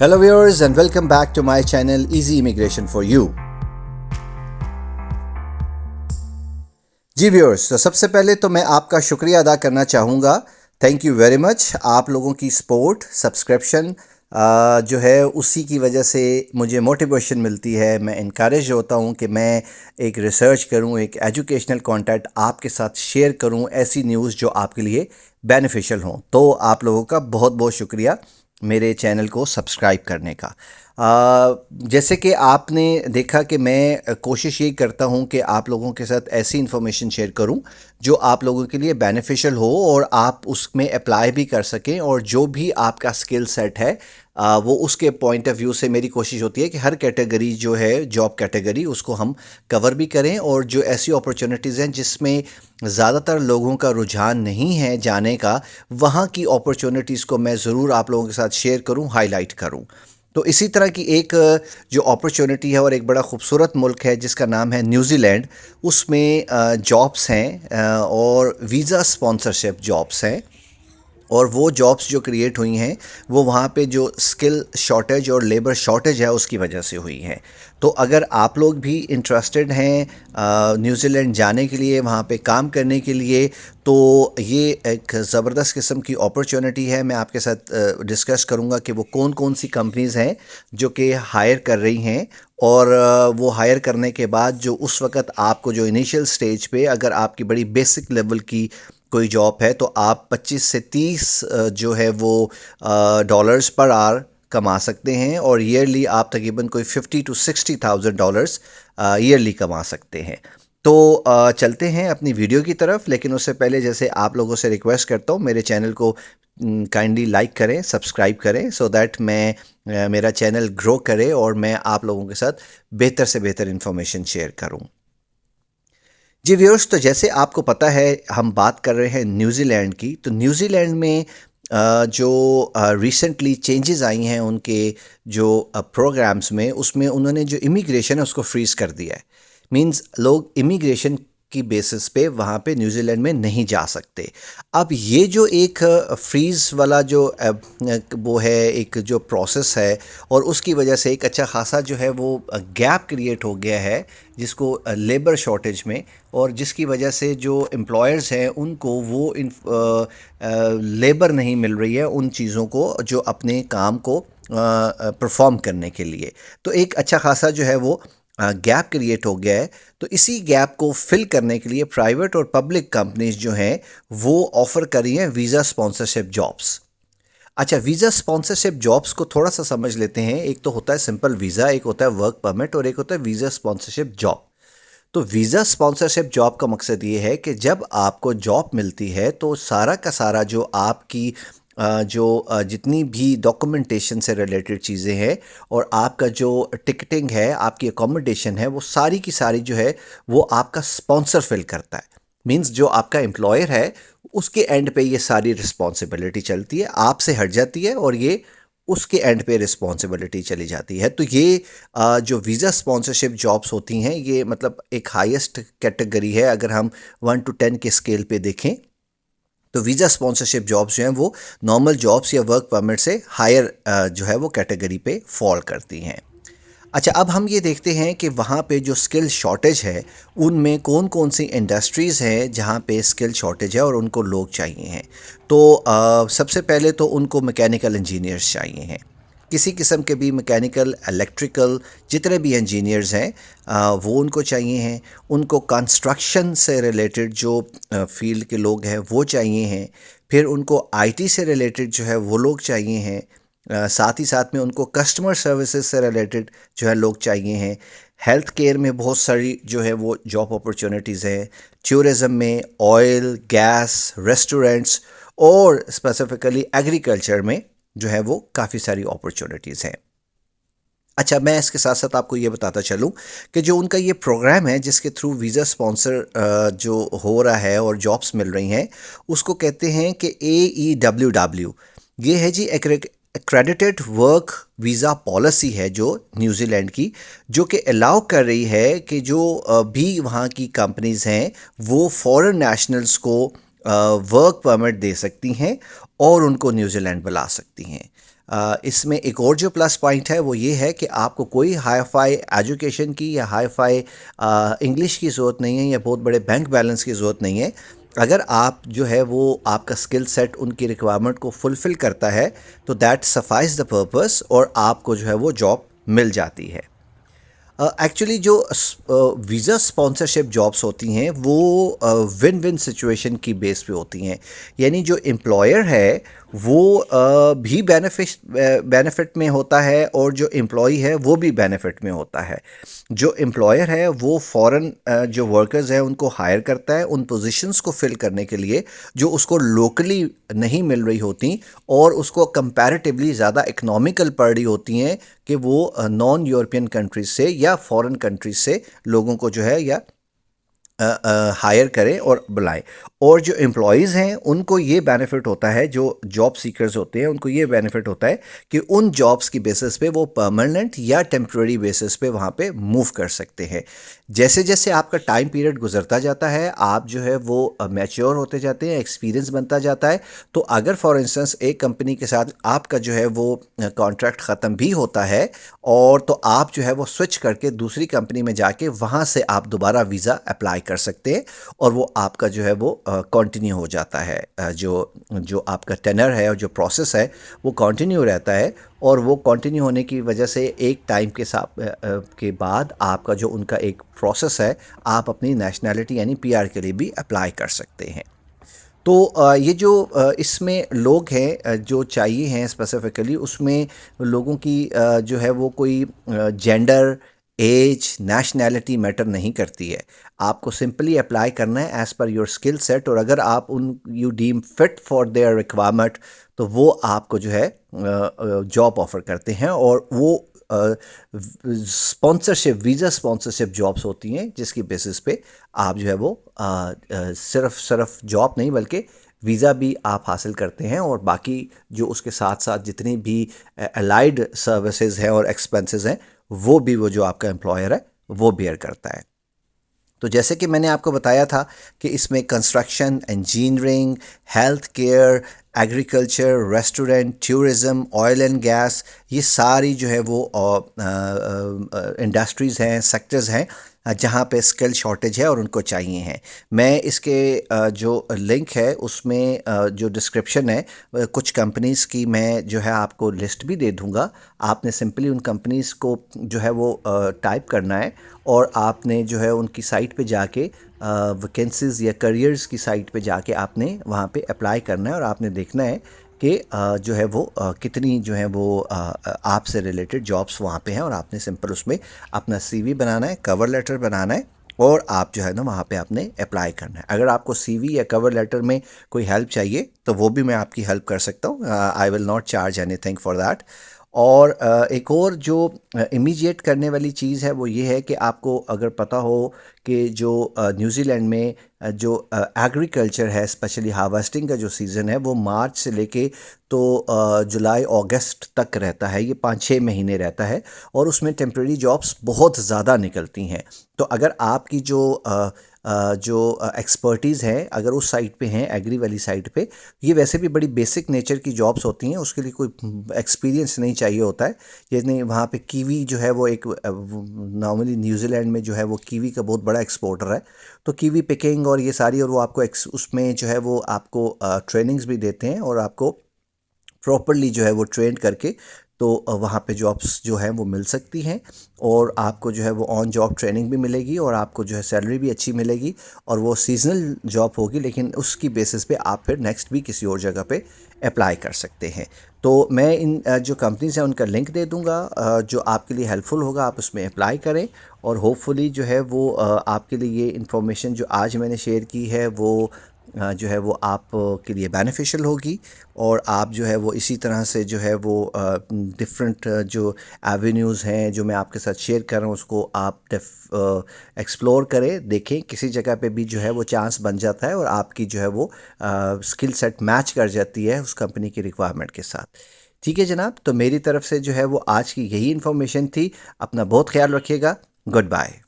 Hello viewers and welcome back to my channel Easy Immigration for You। जी viewers, तो सबसे पहले तो मैं आपका शुक्रिया अदा करना चाहूँगा। Thank you very much. आप लोगों की सपोर्ट, सब्सक्रिप्शन जो है उसी की वजह से मुझे मोटिवेशन मिलती है। मैं इनकरेज होता हूँ कि मैं एक रिसर्च करूँ, एक एजुकेशनल कंटेंट आपके साथ शेयर करूँ, ऐसी न्यूज़ जो आपके लिए बेनिफिशियल हों। तो आप लोगों का बहुत बहुत शुक्रिया मेरे चैनल को सब्सक्राइब करने का। जैसे कि आपने देखा कि मैं कोशिश यही करता हूं कि आप लोगों के साथ ऐसी इन्फॉर्मेशन शेयर करूं जो आप लोगों के लिए बेनिफिशियल हो और आप उसमें अप्लाई भी कर सकें, और जो भी आपका स्किल सेट है वो उसके पॉइंट ऑफ व्यू से मेरी कोशिश होती है कि हर कैटेगरी जो है, जॉब कैटेगरी, उसको हम कवर भी करें। और जो ऐसी अपॉर्चुनिटीज़ हैं जिसमें ज़्यादातर लोगों का रुझान नहीं है जाने का, वहाँ की अपॉर्चुनिटीज़ को मैं ज़रूर आप लोगों के साथ शेयर करूँ, हाईलाइट करूँ। तो इसी तरह की एक जो अपॉर्चुनिटी है और एक बड़ा खूबसूरत मुल्क है जिसका नाम है न्यूजीलैंड, उसमें जॉब्स हैं और वीज़ा स्पॉन्सरशिप जॉब्स हैं। और वो जॉब्स जो क्रिएट हुई हैं वो वहाँ पे जो स्किल शॉर्टेज और लेबर शॉर्टेज है उसकी वजह से हुई हैं। तो अगर आप लोग भी इंटरेस्टेड हैं न्यूजीलैंड जाने के लिए, वहाँ पे काम करने के लिए, तो ये एक ज़बरदस्त किस्म की अपॉर्चुनिटी है। मैं आपके साथ डिस्कस करूँगा कि वो कौन कौन सी कंपनीज़ हैं जो कि हायर कर रही हैं, और वो हायर करने के बाद जो उस वक़्त आपको जो इनिशियल स्टेज पे अगर आपकी बड़ी बेसिक लेवल की कोई जॉब है तो आप 25 से 30 जो है वो डॉलर्स पर आवर कमा सकते हैं, और ईयरली आप तकरीबन कोई 50 टू 60,000 डॉलर्स ईयरली कमा सकते हैं। तो चलते हैं अपनी वीडियो की तरफ, लेकिन उससे पहले जैसे आप लोगों से रिक्वेस्ट करता हूँ, मेरे चैनल को काइंडली लाइक करें, सब्सक्राइब करें, सो दैट मैं मेरा चैनल ग्रो करे और मैं आप लोगों के साथ बेहतर से बेहतर इन्फॉर्मेशन शेयर करूँ। जी व्यूअर्स, तो जैसे आपको पता है हम बात कर रहे हैं न्यूजीलैंड की। तो न्यूजीलैंड में जो रिसेंटली चेंजेस आई हैं उनके जो प्रोग्राम्स में, उसमें उन्होंने जो इमिग्रेशन है उसको फ्रीज़ कर दिया है। मींस लोग इमिग्रेशन की बेसिस पे वहाँ पे न्यूजीलैंड में नहीं जा सकते। अब ये जो एक फ्रीज़ वाला जो वो है, एक जो प्रोसेस है, और उसकी वजह से एक अच्छा खासा जो है वो गैप क्रिएट हो गया है जिसको लेबर शॉर्टेज में, और जिसकी वजह से जो एम्प्लॉयर्स हैं उनको वो लेबर नहीं मिल रही है उन चीज़ों को जो अपने काम को परफॉर्म करने के लिए। तो एक अच्छा खासा जो है वो गैप क्रिएट हो गया है। तो इसी गैप को फिल करने के लिए प्राइवेट और पब्लिक कंपनीज जो हैं वो ऑफ़र कर रही हैं वीज़ा स्पॉन्सरशिप जॉब्स। अच्छा, वीज़ा स्पॉन्सरशिप जॉब्स को थोड़ा सा समझ लेते हैं। एक तो होता है सिंपल वीज़ा, एक होता है वर्क परमिट, और एक होता है वीज़ा स्पॉन्सरशिप जॉब। तो वीज़ा स्पॉन्सरशिप जॉब का मकसद ये है कि जब आपको जॉब मिलती है तो सारा का सारा जो आपकी जितनी भी डॉक्यूमेंटेशन से रिलेटेड चीज़ें हैं, और आपका जो टिकटिंग है, आपकी अकोमोडेशन है, वो सारी की सारी जो है वो आपका स्पॉन्सर फिल करता है। मींस जो आपका एम्प्लॉयर है उसके एंड पे ये सारी रिस्पॉन्सिबिलिटी चलती है, आपसे हट जाती है, और ये उसके एंड पे रिस्पॉन्सिबिलिटी चली जाती है। तो ये जो वीज़ा स्पॉन्सरशिप जॉब्स होती हैं ये मतलब एक हाईएस्ट कैटेगरी है। अगर हम 1 to 10 के स्केल पे देखें तो वीज़ा स्पॉन्सरशिप जॉब्स जो हैं वो नॉर्मल जॉब्स या वर्क परमिट से हायर जो है वो कैटेगरी पे फॉल करती हैं। अच्छा, अब हम ये देखते हैं कि वहाँ पे जो स्किल शॉर्टेज है उनमें कौन कौन सी इंडस्ट्रीज़ हैं जहाँ पे स्किल शॉर्टेज है और उनको लोग चाहिए हैं। तो सबसे पहले तो उनको मैकेनिकल इंजीनियर्स चाहिए हैं। किसी किस्म के भी मैकेनिकल, इलेक्ट्रिकल, जितने भी इंजीनियर्स हैं वो उनको चाहिए हैं। उनको कंस्ट्रक्शन से रिलेटेड जो फील्ड के लोग हैं वो चाहिए हैं। फिर उनको आईटी से रिलेटेड जो है वो लोग चाहिए हैं। साथ ही साथ में उनको कस्टमर सर्विसेज से रिलेटेड जो है लोग चाहिए हैं। हेल्थ केयर में बहुत सारी जो है वो जॉब अपॉर्चुनिटीज़ हैं। टूरिज़्म में, ऑयल, गैस, रेस्टोरेंट्स, और स्पेसिफिकली एग्रीकल्चर में जो है वो काफ़ी सारी अपॉर्चुनिटीज़ हैं। अच्छा, मैं इसके साथ साथ आपको ये बताता चलूँ कि जो उनका ये प्रोग्राम है जिसके थ्रू वीज़ा स्पॉन्सर जो हो रहा है और जॉब्स मिल रही हैं, उसको कहते हैं कि AEWW। ये है जी एक्रेडिटेड वर्क वीज़ा पॉलिसी है जो न्यूजीलैंड की, जो कि अलाउ कर रही है कि जो भी वहाँ की कंपनीज़ हैं वो फॉरेन नेशनल्स को वर्क परमिट दे सकती हैं और उनको न्यूजीलैंड बुला सकती हैं। इसमें एक और जो प्लस पॉइंट है वो ये है कि आपको कोई हाई फाई एजुकेशन की या हाई फाई इंग्लिश की ज़रूरत नहीं है या बहुत बड़े बैंक बैलेंस की ज़रूरत नहीं है। अगर आप जो है वो आपका स्किल सेट उनकी रिक्वायरमेंट को फुलफ़िल करता है तो दैट सफाइज द पर्पस और आपको जो है वो जॉब मिल जाती है। एक्चुअली जो वीज़ा स्पॉन्सरशिप जॉब्स होती हैं वो विन विन सिचुएशन की बेस पे होती हैं। यानी जो एम्प्लॉयर है वो भी बेनिफिट में होता है और जो एम्प्लॉई है वो भी बेनिफिट में होता है। जो एम्प्लॉयर है वो फ़ॉरेन जो वर्कर्स हैं उनको हायर करता है उन पोजीशंस को फिल करने के लिए जो उसको लोकली नहीं मिल रही होती और उसको कंपैरेटिवली ज़्यादा इकोनॉमिकल पड़ रही होती हैं कि वो नॉन यूरोपियन कंट्रीज से या फॉरेन कंट्रीज से लोगों को जो है या हायर करें और बुलाएं। और जो एम्प्लॉयज़ हैं उनको ये बेनिफिट होता है, जो जॉब सीकर्स होते हैं उनको ये बेनिफिट होता है कि उन जॉब्स की बेसिस पे वो परमानेंट या टेम्प्रेरी बेसिस पे वहाँ पे मूव कर सकते हैं। जैसे जैसे आपका टाइम पीरियड गुजरता जाता है आप जो है वो मैच्योर होते जाते हैं, एक्सपीरियंस बनता जाता है। तो अगर फॉर इंस्टेंस एक कंपनी के साथ आपका जो है वो कॉन्ट्रैक्ट ख़त्म भी होता है और तो आप जो है वो स्विच करके दूसरी कंपनी में जाके वहाँ से आप दोबारा वीज़ा अप्लाई कर सकते हैं और वो आपका जो है वो कंटिन्यू हो जाता है। जो जो आपका टेनर है और जो प्रोसेस है वो कंटिन्यू रहता है और वो कंटिन्यू होने की वजह से एक टाइम के साथ के बाद आपका जो उनका एक प्रोसेस है आप अपनी नेशनैलिटी यानी पीआर के लिए भी अप्लाई कर सकते हैं। तो ये जो इसमें लोग हैं जो चाहिए हैं स्पेसिफिकली उसमें लोगों की जो है वो कोई जेंडर, एज, नेशनैलिटी मैटर नहीं करती है। आपको सिंपली अप्लाई करना है as per your skill set और अगर आप उन you deem fit for their requirement तो वो आपको जो है जॉब ऑफ़र करते हैं और वो स्पॉन्सरशिप वीज़ा स्पॉन्सरशिप जॉब्स होती हैं जिसकी बेसिस पे आप जो है वो सिर्फ जॉब नहीं बल्कि वीज़ा भी आप हासिल करते हैं और बाकी जो उसके साथ साथ जितनी भी अलाइड सर्विसेज हैं और एक्सपेंसेस हैं वो भी वो जो आपका एम्प्लॉयर है वो बेयर करता है। तो जैसे कि मैंने आपको बताया था कि इसमें construction, engineering, health care, agriculture, restaurant, tourism, oil and gas ये सारी जो है वो इंडस्ट्रीज़ हैं, सेक्टर्स हैं जहाँ पे स्किल शॉर्टेज है और उनको चाहिए हैं। मैं इसके जो लिंक है उसमें जो डिस्क्रिप्शन है कुछ कंपनीज़ की मैं जो है आपको लिस्ट भी दे दूँगा। आपने सिंपली उन कंपनीज़ को जो है वो टाइप करना है और आपने जो है उनकी साइट पे जाके वैकेंसीज़ या करियर्स की साइट पे जाके आपने वहाँ पे अप्लाई करना है और आपने देखना है कि जो है वो कितनी जो है वो आपसे रिलेटेड जॉब्स वहाँ पे हैं और आपने सिंपल उसमें अपना सीवी बनाना है, कवर लेटर बनाना है और आप जो है ना वहाँ पे आपने अप्लाई करना है। अगर आपको सीवी या कवर लेटर में कोई हेल्प चाहिए तो वो भी मैं आपकी हेल्प कर सकता हूँ। I will not charge anything for that. और एक और जो इमीडिएट करने वाली चीज़ है वो ये है कि आपको अगर पता हो कि जो न्यूजीलैंड में जो एग्रीकल्चर है स्पेशली हार्वेस्टिंग का जो सीज़न है वो मार्च से लेके तो जुलाई अगस्त तक रहता है। ये 5-6 महीने रहता है और उसमें टेम्प्रेरी जॉब्स बहुत ज़्यादा निकलती हैं। तो अगर आपकी जो एक्सपर्टीज़ है अगर उस साइट पे हैं एग्री वाली साइट पे, ये वैसे भी बड़ी बेसिक नेचर की जॉब्स होती हैं, उसके लिए कोई एक्सपीरियंस नहीं चाहिए होता है। ये नहीं, वहाँ पे कीवी जो है वो एक नॉर्मली न्यूजीलैंड में जो है वो कीवी का बहुत बड़ा एक्सपोर्टर है। तो कीवी पिकिंग और ये सारी और वो आपको उसमें जो है वो आपको ट्रेनिंग्स भी देते हैं और आपको प्रॉपरली जो है वो ट्रेन करके तो वहाँ पे जॉब्स जो हैं वो मिल सकती हैं और आपको जो है वो ऑन जॉब ट्रेनिंग भी मिलेगी और आपको जो है सैलरी भी अच्छी मिलेगी और वो सीजनल जॉब होगी लेकिन उसकी बेसिस पे आप फिर नेक्स्ट भी किसी और जगह पे अप्लाई कर सकते हैं। तो मैं इन जो कंपनीज़ हैं उनका लिंक दे दूँगा जो आपके लिए हेल्पफुल होगा, आप उसमें अप्लाई करें और होपफुली जो है वो आपके लिए ये इन्फॉर्मेशन जो आज मैंने शेयर की है वो जो है वो आप के लिए बेनिफिशियल होगी और आप जो है वो इसी तरह से जो है वो डिफरेंट जो एवेन्यूज़ हैं जो मैं आपके साथ शेयर कर रहा हूँ उसको आप एक्सप्लोर करें, देखें किसी जगह पे भी जो है वो चांस बन जाता है और आपकी जो है वो स्किल सेट मैच कर जाती है उस कंपनी की रिक्वायरमेंट के साथ। ठीक है जनाब, तो मेरी तरफ से जो है वो आज की यही इन्फॉर्मेशन थी। अपना बहुत ख्याल रखिएगा। Good bye.